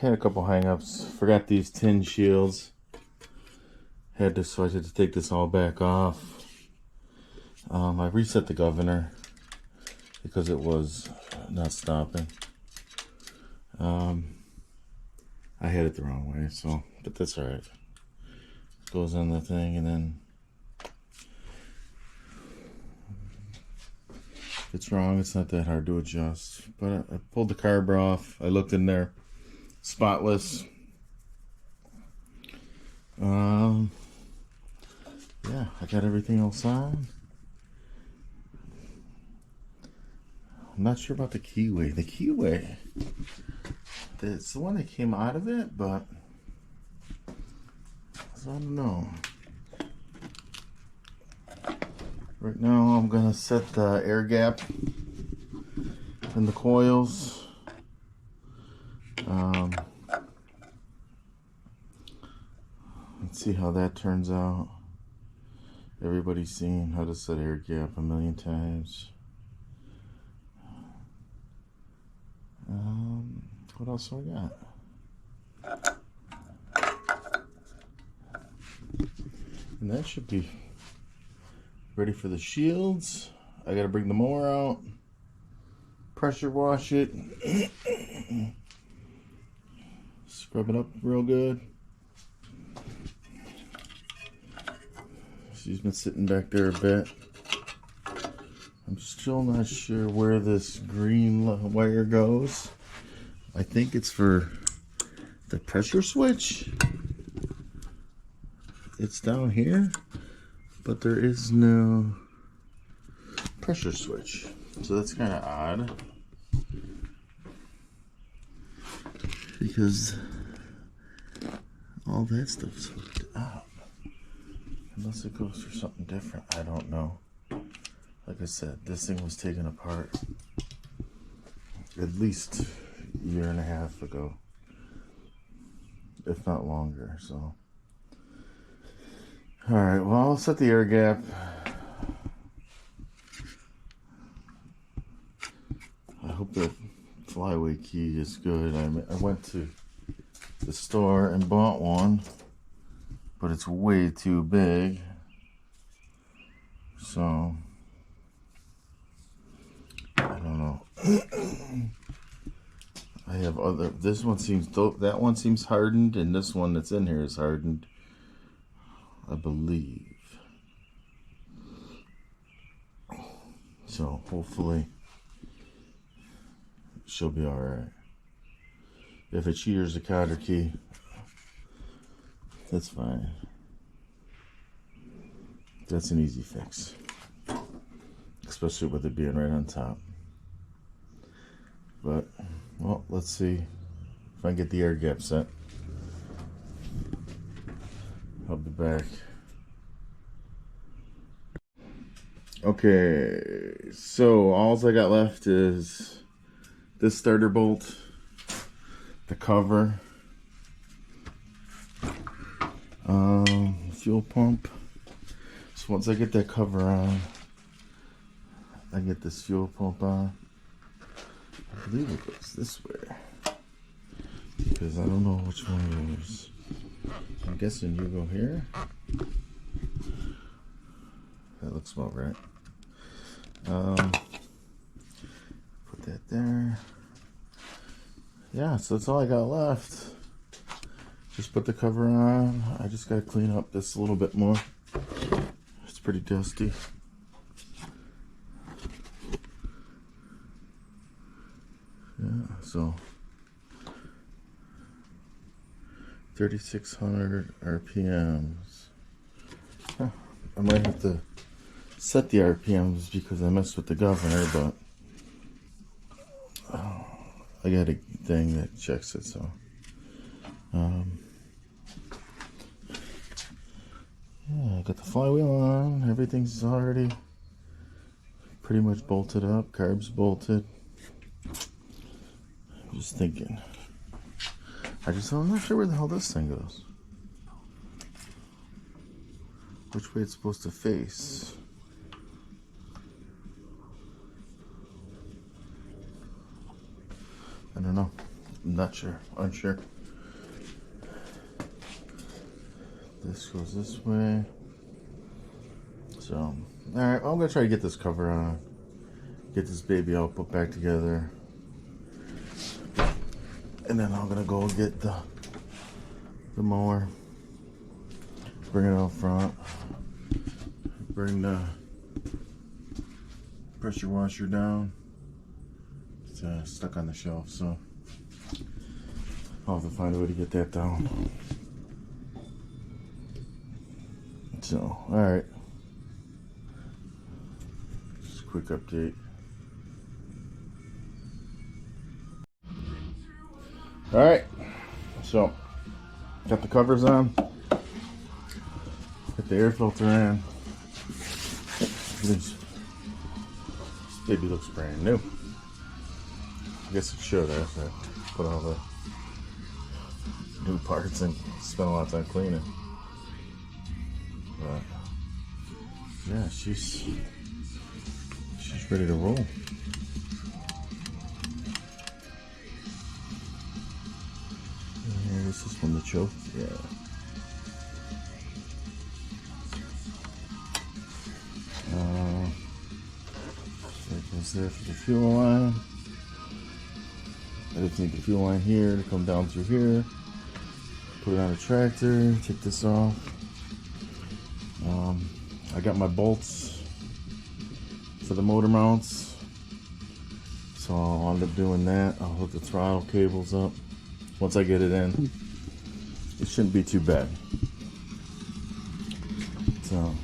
had a couple hang-ups. Forgot these tin shields. So I had to take this all back off. I reset the governor because it was not stopping. I had it the wrong way, but that's all right. Goes on the thing, and then if it's wrong, it's not that hard to adjust. But I pulled the carb off. I looked in there, spotless. Yeah, I got everything else on. I'm not sure about the keyway. The keyway, it's the one that came out of it, but I don't know. Right now I'm gonna set the air gap in the coils. Let's see how that turns out. Everybody's seen how to set air gap a million times. What else do I got? And that should be ready for the shields. I gotta bring the mower out, pressure wash it, scrub it up real good. She's been sitting back there a bit. I'm still not sure where this green wire goes. I think it's for the pressure switch. It's down here, but there is no pressure switch. So that's kind of odd, because all that stuff's hooked up. Unless it goes for something different, I don't know. Like I said, this thing was taken apart at least a year and a half ago, if not longer. So, all right, well, I'll set the air gap. I hope the flyway key is good. I went to the store and bought one, but it's way too big. So I don't know. I have other. This one seems that one seems hardened, and this one that's in here is hardened, I believe. So hopefully she'll be all right. If it shears the cotter key, that's fine. That's an easy fix, especially with it being right on top. But, well, let's see if I can get the air gap set. I'll be back. Okay, so all I got left is this starter bolt, the cover, fuel pump. So once I get that cover on, I get this fuel pump on. I believe it goes this way, because I don't know which one goes. I'm guessing you go here. That looks about right. Put that there. Yeah, so that's all I got left. Just put the cover on. I just gotta clean up this a little bit more. It's pretty dusty. Yeah, so 3,600 RPMs. Huh. I might have to set the RPMs because I messed with the governor, but I got a thing that checks it, so yeah, I got the flywheel on. Everything's already pretty much bolted up. Carb's bolted. I'm just thinking. I'm not sure where the hell this thing goes. Which way it's supposed to face. I don't know. I'm not sure, unsure. This goes this way. So, alright, I'm gonna try to get this cover on. Get this baby all put back together. And then I'm gonna go get the mower. Bring it out front. Bring the pressure washer down. It's stuck on the shelf, so I'll have to find a way to get that down. So, alright. Just a quick update. Alright, so got the covers on. Got the air filter in. This baby looks brand new. I guess it should after I put all the new parts and spent a lot of time cleaning. But yeah, she's ready to roll. This is from the choke. Yeah. That goes there for the fuel line. I just need the fuel line here to come down through here. Put it on a tractor. Take this off. I got my bolts for the motor mounts, so I'll end up doing that. I'll hook the throttle cables up once I get it in. It shouldn't be too bad. So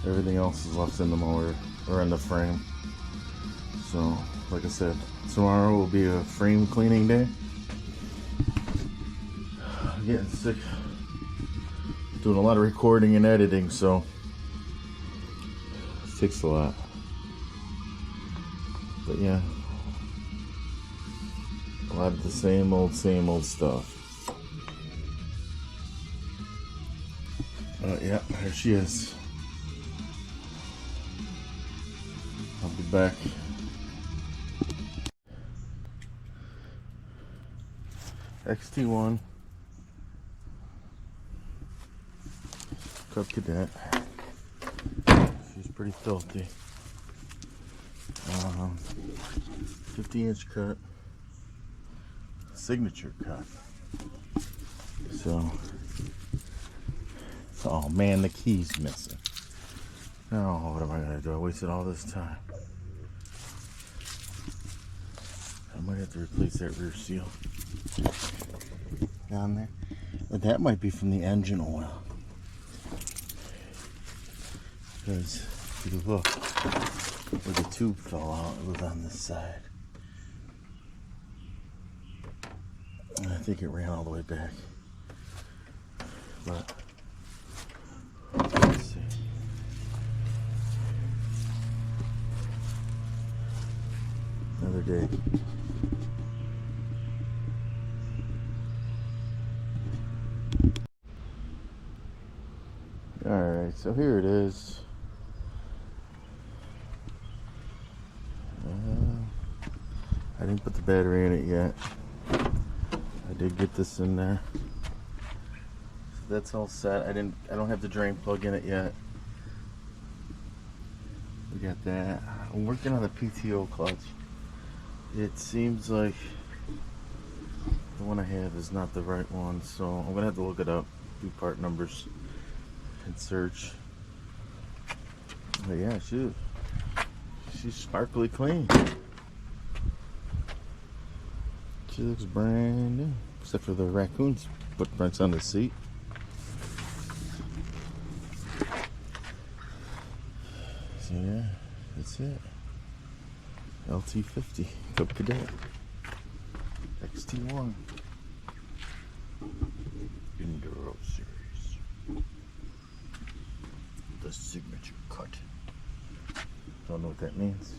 everything else is left in the motor or in the frame. So like I said, tomorrow will be a frame cleaning day. I'm getting sick doing a lot of recording and editing, so it takes a lot. But yeah, a lot of the same old stuff. Yeah, here she is. I'll be back. XT1 Cub Cadet. She's pretty filthy. 50-inch cut, signature cut. So, oh man, the key's missing. Oh, what am I gonna do? I wasted all this time. I might have to replace that rear seal down there. But that might be from the engine oil. Because if you look where the tube fell out, it was on this side. And I think it ran all the way back. But let's see. Another day. Alright, so here it is. I didn't put the battery in it yet. I did get this in there. So that's all set. I don't have the drain plug in it yet. We got that. I'm working on the PTO clutch. It seems like the one I have is not the right one, so I'm gonna have to look it up, do part numbers and search. But yeah, she's sparkly clean. She looks brand new, except for the raccoon's footprints on the seat. So yeah, that's it. LT50 Cub Cadet XT1 Enduro Series. The signature cut. Don't know what that means.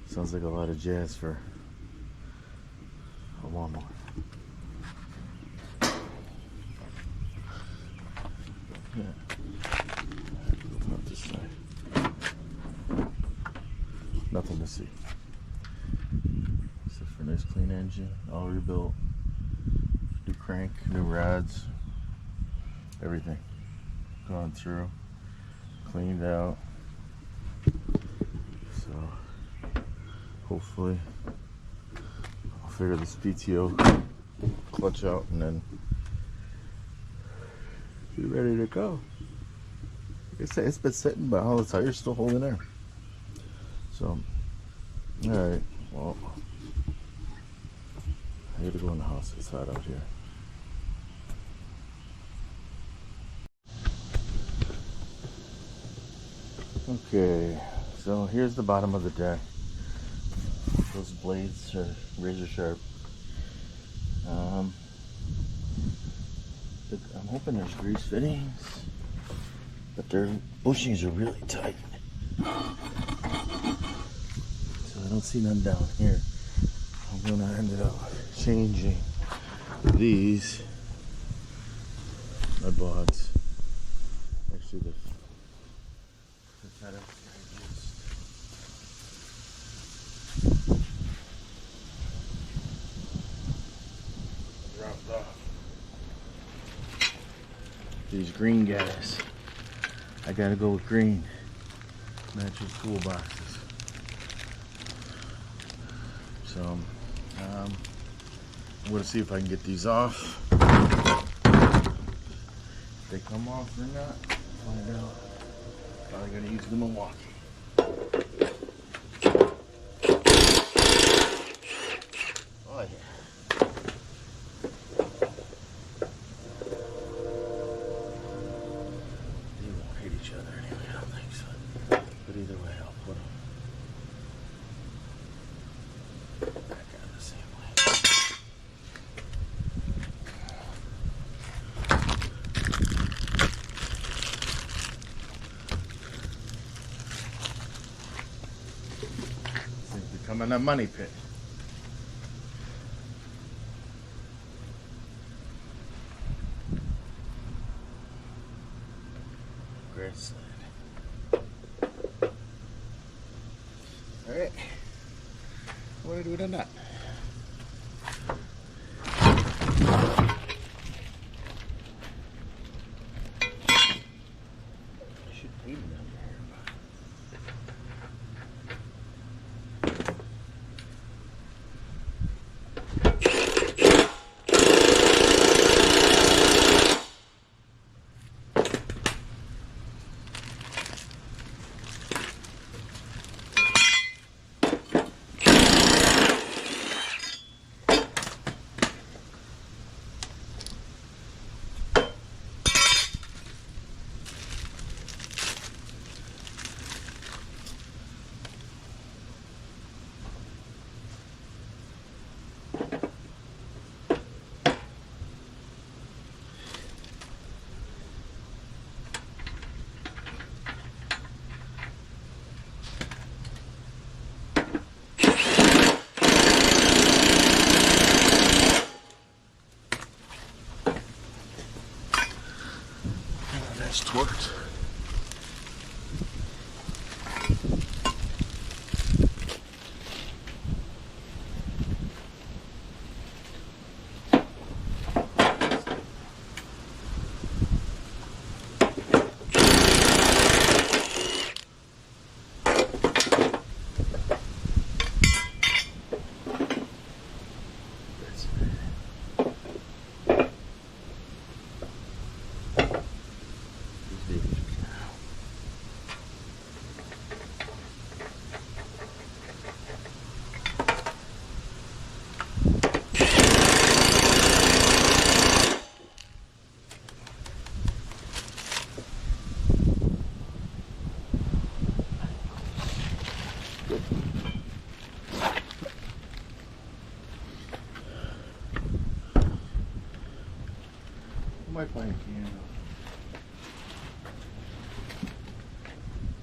Sounds like a lot of jazz for a lawnmower. Yeah. Open up this side. Nothing to see. Except for a nice Nice clean engine, all rebuilt. New crank, new rods, everything gone through, cleaned out. So hopefully I'll figure this PTO clutch out and then be ready to go. Like I say, it's been sitting, but all the tires still holding there. So, alright, well, I gotta go in the house. It's hot out here. Okay, so here's the bottom of the deck. Those blades are razor sharp. I'm hoping there's grease fittings, but their bushings are really tight. So I don't see none down here. I'm gonna end up changing these. I bought actually the kind of dropped off these green guys. I gotta go with green. Matching toolboxes. So I'm gonna see if I can get these off. If they come off or not, find out. Probably gonna use the Milwaukee. Oh yeah. They won't hit each other anyway, I don't think so. But either way, I'll put them back on the same way. Becoming a money pit. Grass slide. Alright. What do I do with that? I should leave them there. That's torqued. I might buy a can of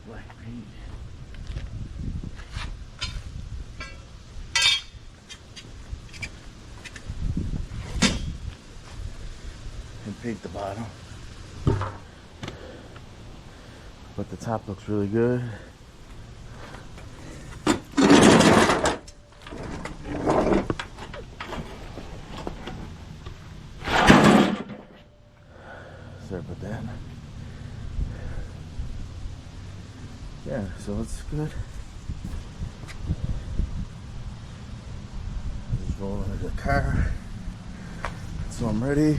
black paint. And paint the bottom. But the top looks really good. Sorry about that. Yeah, so it's good. Just roll into the car. So I'm ready.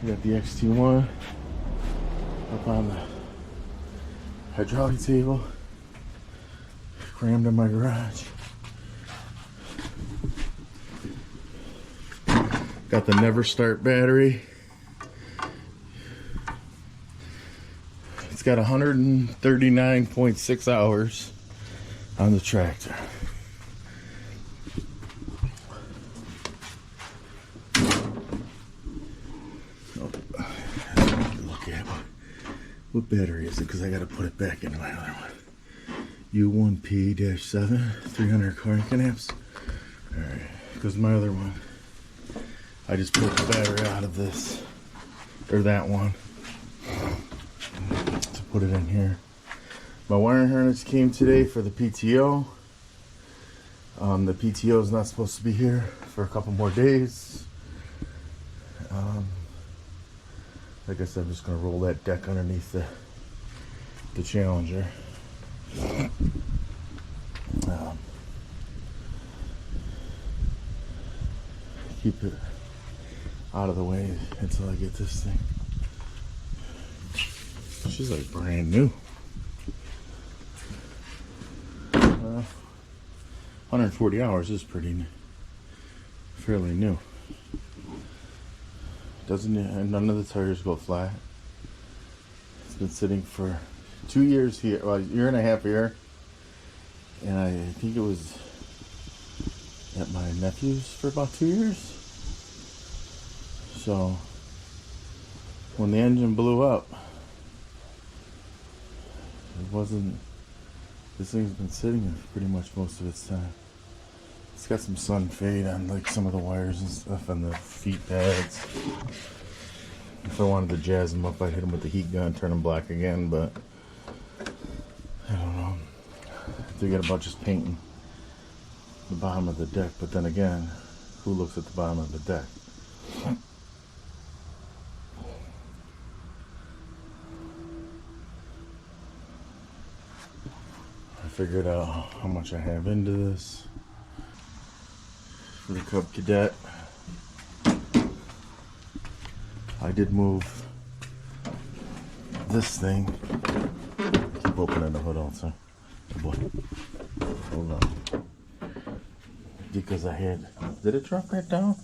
I got the XT1 up on the hydraulic table, crammed in my garage. Got the never start battery. It's got 139.6 hours on the tractor. Look at what battery is it? Because I got to put it back into my other one. U1P-7, 300 cranking amps. All right, because my other one, I just pulled the battery out of this, or that one, to put it in here. My wiring harness came today for the PTO. The PTO is not supposed to be here for a couple more days. Like I said, I'm just going to roll that deck underneath the Challenger. Keep it out of the way until I get this thing. She's like brand new. 140 hours is fairly new. And none of the tires go flat. It's been sitting for 2 years here, well, a year and a half here, and I think it was at my nephew's for about 2 years. So when the engine blew up, this thing's been sitting pretty much most of its time. It's got some sun fade on like some of the wires and stuff on the feet pads. If I wanted to jazz them up, I'd hit them with the heat gun, turn them black again, but I don't know. They got a bunch of painting the bottom of the deck, but then again, who looks at the bottom of the deck? I figured out how much I have into this for the Cub Cadet. I did move this thing. Keep opening the hood also. Oh boy. Hold on. Because did it drop right down?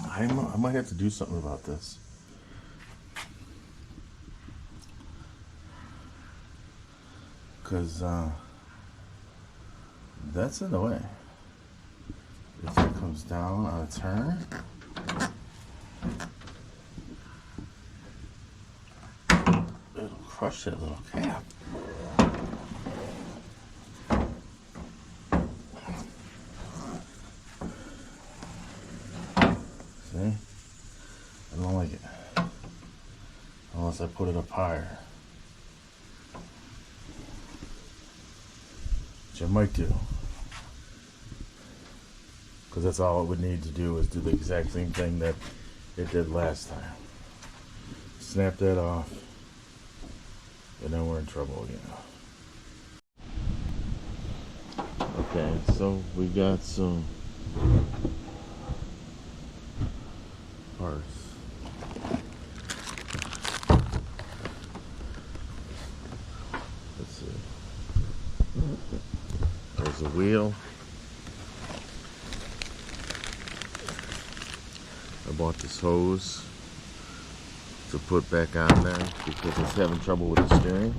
I might have to do something about this. Because that's in the way. If it comes down on a turn, it'll crush that little cap. See? I don't like it. Unless I put it up higher. Which I might do. Because that's all it would need to do is do the exact same thing that it did last time. Snap that off. And then we're in trouble again. Okay, so we got some parts. Let's see. There's a wheel. I bought this hose to put back on there because it's having trouble with the steering.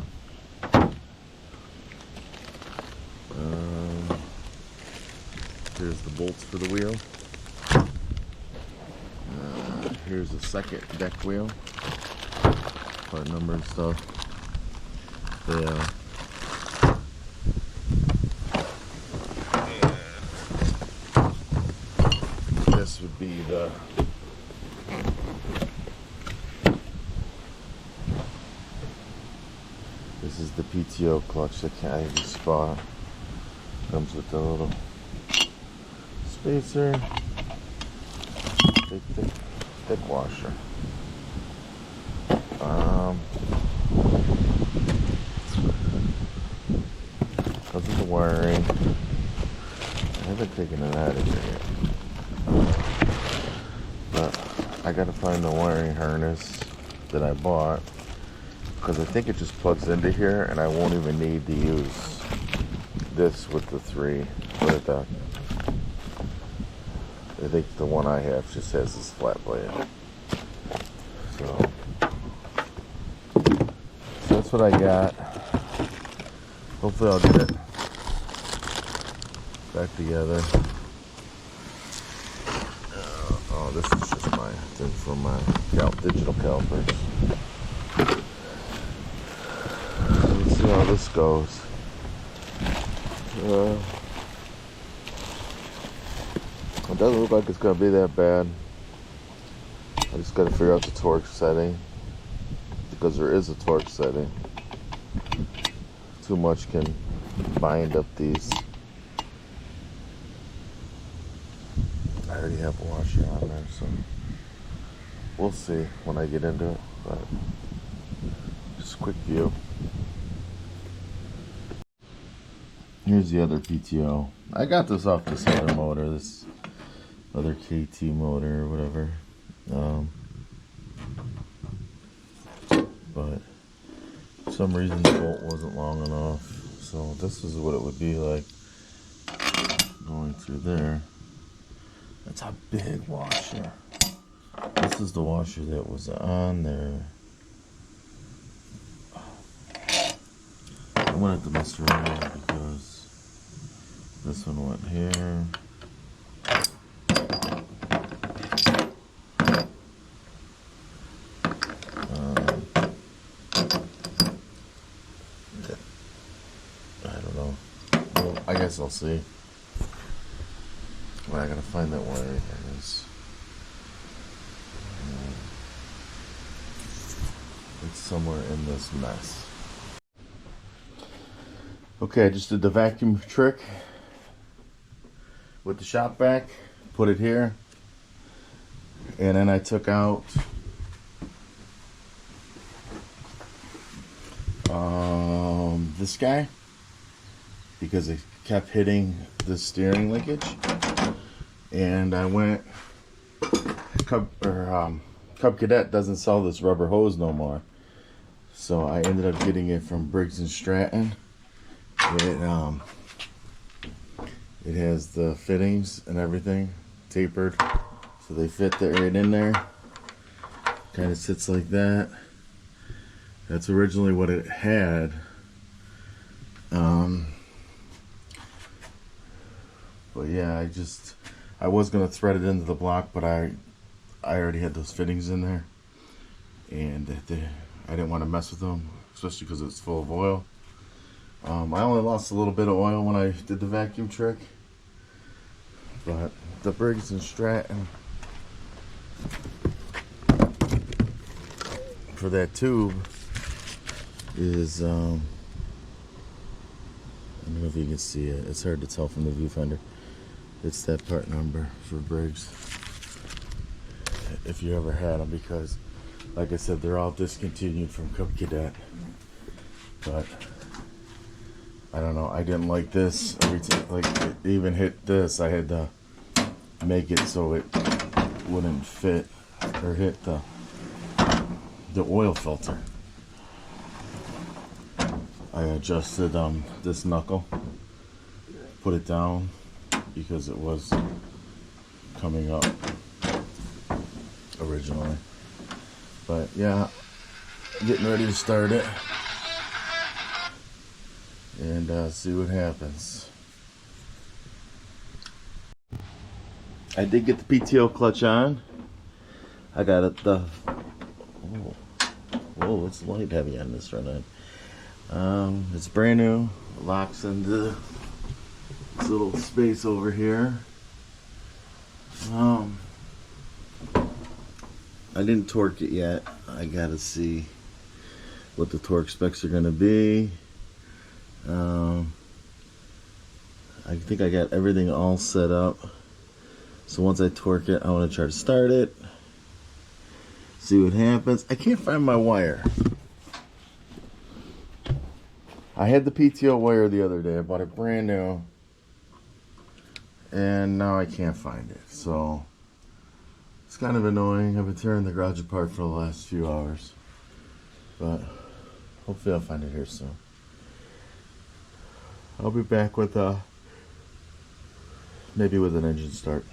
Here's the bolts for the wheel. Here's the second deck wheel. Part number and stuff. This would be the This is the PTO clutch that I just bought. Comes with the little spacer, thick washer. Comes with the wiring. I haven't taken it out of here yet. But I gotta find the wiring harness that I bought, because I think it just plugs into here and I won't even need to use this with the three. I think the one I have just has this flat blade. So that's what I got. Hopefully I'll get it back together. Oh, this is just my thing for my digital calipers. Let's see how this goes. It doesn't look like it's going to be that bad. I just got to figure out the torque setting, because there is a torque setting. Too much can bind up these. I already have a washer on there, so we'll see when I get into it. But just a quick view. Here's the other PTO. I got this off this other motor, this other KT motor or whatever. But for some reason the bolt wasn't long enough. So this is what it would be like going through there. That's a big washer. This is the washer that was on there. I wanted to mess around because this one went here. I don't know. Well, I guess I'll see. Well, I gotta find that wiring harness. It's somewhere in this mess. Okay, I just did the vacuum trick with the shop vac. Put it here. And then I took out this guy, because it kept hitting the steering linkage. And I went, Cub Cadet doesn't sell this rubber hose no more, so I ended up getting it from Briggs & Stratton. It has the fittings and everything tapered, so they fit right in there. Kind of sits like that. That's originally what it had. But yeah, I was gonna thread it into the block, but I already had those fittings in there, and I didn't want to mess with them, especially because it's full of oil. I only lost a little bit of oil when I did the vacuum trick, but the Briggs & Stratton for that tube is I don't know if you can see it. It's hard to tell from the viewfinder. It's that part number for Briggs, if you ever had them, because like I said, they're all discontinued from Cub Cadet. But I don't know, I didn't like this. Every time, like, it even hit this, I had to make it so it wouldn't fit or hit the oil filter. I adjusted this knuckle, put it down, because it was coming up originally. But yeah, getting ready to start it and see what happens. I did get the PTO clutch on. I got it whoa, it's light heavy on this front end. It's brand new. It locks into this little space over here. I didn't torque it yet. I gotta see what the torque specs are gonna be. I think I got everything all set up. So once I torque it, I want to try to start it. See what happens. I can't find my wire. I had the PTO wire the other day. I bought it brand new. And now I can't find it. So it's kind of annoying. I've been tearing the garage apart for the last few hours. But hopefully I'll find it here soon. I'll be back with maybe with an engine start.